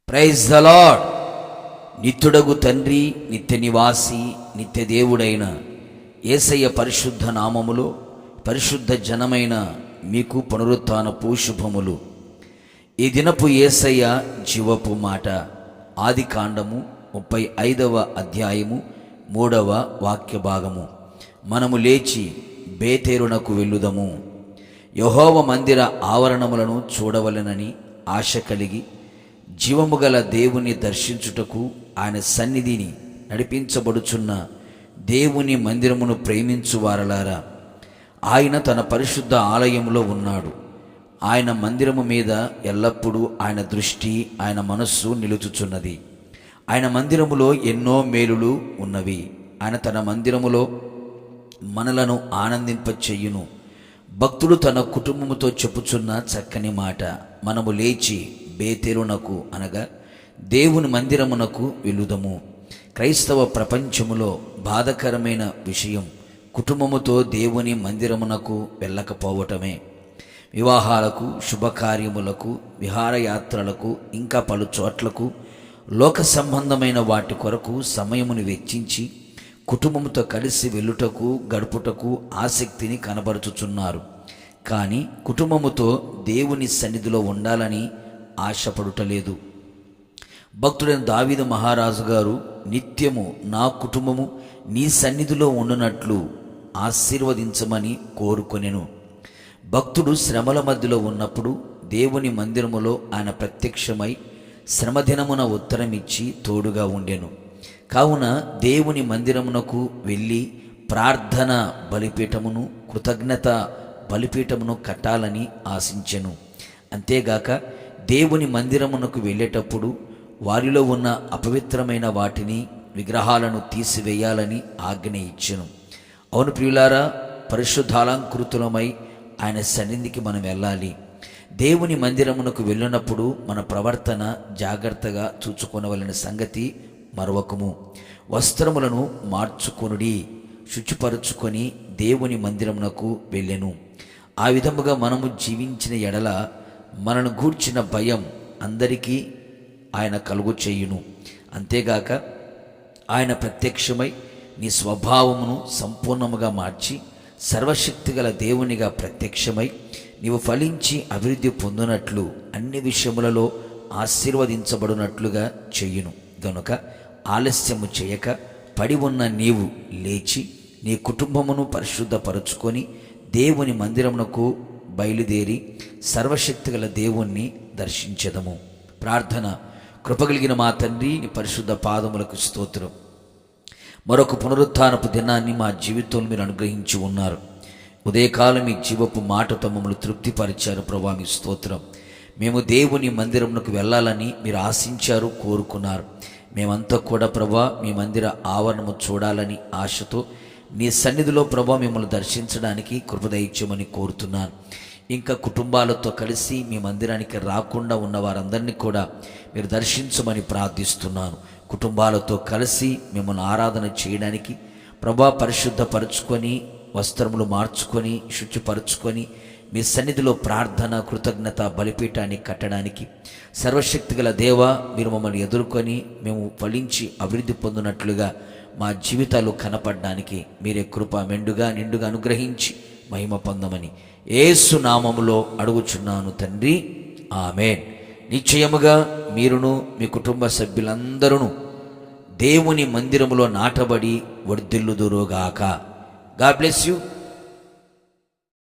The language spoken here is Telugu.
Praise the lord. నిత్యుడగు తండ్రి, నిత్య నివాసి, నిత్య దేవుడైన యేసయ్య పరిశుద్ధ నామములో పరిశుద్ధ జనమైన మీకు పునరుత్థానపు శుభములు. ఈ దినపు యేసయ్య జీవపు మాట. ఆది కాండము 35వ అధ్యాయము 3వ వాక్య భాగము. మనము లేచి బేతేరునకు వెళ్ళుదము. యెహోవా మందిర ఆవరణములను చూడవలెనని ఆశ కలిగి జీవము గల దేవుని దర్శించుటకు ఆయన సన్నిధిని నడిపించబడుచున్న దేవుని మందిరమును ప్రేమించువారలారా, ఆయన తన పరిశుద్ధ ఆలయంలో ఉన్నాడు. ఆయన మందిరము మీద ఎల్లప్పుడూ ఆయన దృష్టి, ఆయన మనస్సు నిలుచుచున్నది. ఆయన మందిరములో ఎన్నో మేలులు ఉన్నవి. ఆయన తన మందిరములో మనలను ఆనందింపచెయ్యును. భక్తుడు తన కుటుంబముతో చెప్పుచున్న చక్కని మాట. మనము లేచి బేతేరునకు అనగా దేవుని మందిరమునకు వెళ్ళుదము. క్రైస్తవ ప్రపంచములో బాధకరమైన విషయం కుటుంబముతో దేవుని మందిరమునకు వెళ్ళకపోవటమే. వివాహాలకు, శుభకార్యములకు, విహారయాత్రలకు, ఇంకా పలు చోట్లకు లోక సంబంధమైన వాటి కొరకు సమయమును వెచ్చించి కుటుంబముతో కలిసి వెళ్ళుటకు, గడుపుటకు ఆసక్తిని కనబరుచుచున్నారు. కానీ కుటుంబముతో దేవుని సన్నిధిలో ఉండాలని ఆశపడుటలేదు. భక్తుడైన దావీదు మహారాజు గారు నిత్యము నా కుటుంబము నీ సన్నిధిలో ఉండునట్లు ఆశీర్వదించమని కోరుకొనెను. భక్తుడు శ్రమల మధ్యలో ఉన్నప్పుడు దేవుని మందిరములో ఆయన ప్రత్యక్షమై శ్రమదినమున ఉత్తరమిచ్చి తోడుగా ఉండెను. కావున దేవుని మందిరమునకు వెళ్ళి ప్రార్థన బలిపీఠమును, కృతజ్ఞత బలిపీఠమును కట్టాలని ఆశించెను. అంతేగాక దేవుని మందిరమునకు వెళ్ళేటప్పుడు వారిలో ఉన్న అపవిత్రమైన వాటిని, విగ్రహాలను తీసివేయాలని ఆజ్ఞ ఇచ్చెను. అవును ప్రియులారా, పరిశుద్ధాలంకృతులమై ఆయన సన్నిధికి మనం వెళ్ళాలి. దేవుని మందిరమునకు వెళ్ళినప్పుడు మన ప్రవర్తన జాగ్రత్తగా చూచుకొనవలసిన సంగతి మరొకము. వస్త్రములను మార్చుకొనుడి, శుచిపరుచుకొని దేవుని మందిరమునకు వెళ్ళెను. ఆ విధముగా మనము జీవించిన ఎడల మనను గూర్చిన భయం అందరికీ ఆయన కలుగు చేయును. అంతేగాక ఆయన ప్రత్యక్షమై నీ స్వభావమును సంపూర్ణముగా మార్చి సర్వశక్తిగల దేవునిగా ప్రత్యక్షమై నీవు ఫలించి అభివృద్ధి పొందినట్లు, అన్ని విషయములలో ఆశీర్వదించబడినట్లుగా చెయ్యును. గనుక ఆలస్యము చేయక పడి ఉన్న నీవు లేచి నీ కుటుంబమును పరిశుద్ధపరుచుకొని దేవుని మందిరమునకు బయలుదేరి సర్వశక్తిగల దేవుణ్ణి దర్శించెదము. ప్రార్థన. కృపగలిగిన మా తండ్రి, నీ పరిశుద్ధ పాదములకు స్తోత్రం. మరొక పునరుత్థానపు దినాన్ని మా జీవితంలో మీరు అనుగ్రహించి ఉన్నారు. ఉదయకాలం మీ జీవపు మాటతో మమ్మల్ని తృప్తిపరిచారు ప్రభా, మీ స్తోత్రం. మేము దేవుని మందిరమునకు వెళ్ళాలని మీరు ఆశించారు, కోరుకున్నారు. మేమంతా కూడా ప్రభా మీ మందిర ఆవరణము చూడాలని ఆశతో నీ సన్నిధిలో ప్రభా మిమ్మల్ని దర్శించడానికి కృప దయచేయమని కోరుతున్నాను. ఇంకా కుటుంబాలతో కలిసి మీ మందిరానికి రాకుండా ఉన్న వారందరినీ కూడా మీరు దర్శించమని ప్రార్థిస్తున్నాను. కుటుంబాలతో కలిసి మిమ్మల్ని ఆరాధన చేయడానికి ప్రభా పరిశుద్ధపరచుకొని, వస్త్రములు మార్చుకొని, శుచిపరచుకొని మీ సన్నిధిలో ప్రార్థన, కృతజ్ఞత బలిపీఠాన్ని కట్టడానికి సర్వశక్తిగల దేవ మీరు మమ్మల్ని ఎదుర్కొని మేము ఫలించి అభివృద్ధి పొందినట్లుగా మా జీవితాలు కనపడడానికి మీరే కృప మెండుగా నిండుగా అనుగ్రహించి మహిమ పొందమని యేసు నామములో అడుగుచున్నాను తండ్రి, ఆమేన్. నిశ్చయముగా మీరును మీ కుటుంబ సభ్యులందరూ దేవుని మందిరములో నాటబడి వర్ధిల్లుదురుగాక. God bless you.